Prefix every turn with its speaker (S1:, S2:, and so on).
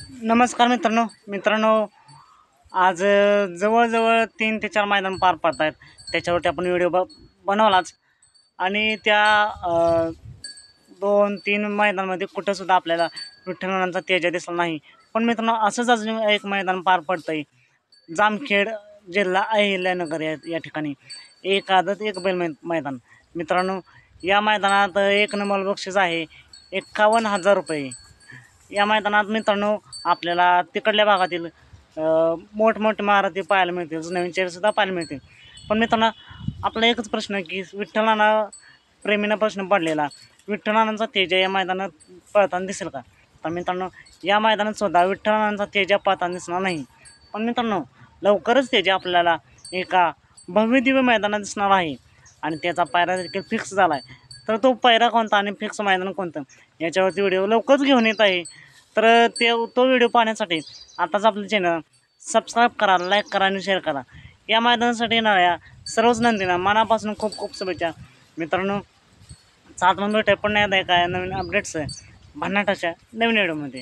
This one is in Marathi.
S1: नमस्कार मित्रांनो आज जवळजवळ 3 ते 4 मैदान पार पडत आहेत. त्याच्यावरती आपण व्हिडिओ बनवलाच आणि त्या 2-3 मैदानामध्ये कुठंसुद्धा आपल्याला विठ्ठलांचा तेजा दिसला नाही. पण मित्रांनो असंच अजून एक मैदान पार पडतं आहे. जामखेड जिल्हा अहिल्यानगर या ठिकाणी एक आदत एक बैल मैदान. मित्रांनो या मैदानात एक नंबर बक्षीस आहे 51,000 रुपये. या मैदानात मित्रांनो आपल्याला तिकडल्या भागातील मोठमोठे महारथी पाहायला मिळतील, नवीन चेहरेसुद्धा पाहायला मिळतील. पण मित्रांनो आपला एकच प्रश्न की विठ्ठलांना प्रेमीनं प्रश्न पडलेला, विठ्ठलांचा तेजा या मैदानात पळताना दिसेल का? तर मित्रांनो या मैदानात सुद्धा विठ्ठलांचा तेजा पळताना दिसणार नाही. पण मित्रांनो लवकरच तेजा आपल्याला एका भव्यदिव्य मैदानात दिसणार आहे आणि त्याचा पायरा देखील फिक्स झाला आहे. तर तो पायरा कोणता आणि फिक्स मैदान कोणतं याच्यावरती व्हिडिओ लवकरच घेऊन येत आहे. तर तो व्हिडिओ पाहण्यासाठी आताच आपलं चॅनल सबस्क्राईब करा, लाईक करा आणि शेअर करा. या मैदानासाठी येणाऱ्या सर्वच नंदींना मनापासून खूप खूप शुभेच्छा. मित्रांनो सात भेटूया पुन्हा एकदा एका नवीन अपडेट्स भन्नाटाच्या नवीन व्हिडिओमध्ये.